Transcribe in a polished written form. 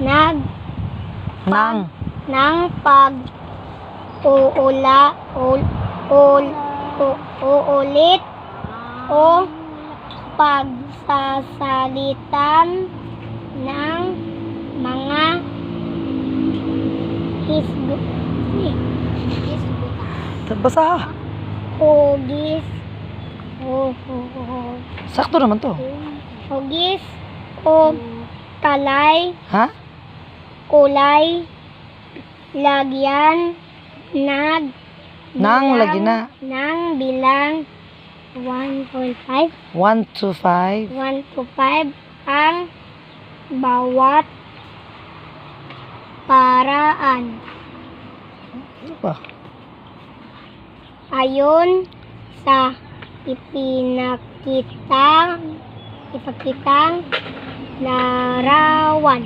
Nang. Uulit o pagsasalitan ng mga Basa. hugis Sakto naman to. hugis o kulay lagyan Lagi na. ng bilang 1.5 1 to 5. 1 to 5 ang bawat paraan. Ano ba? Ayon sa ipinakitang larawan.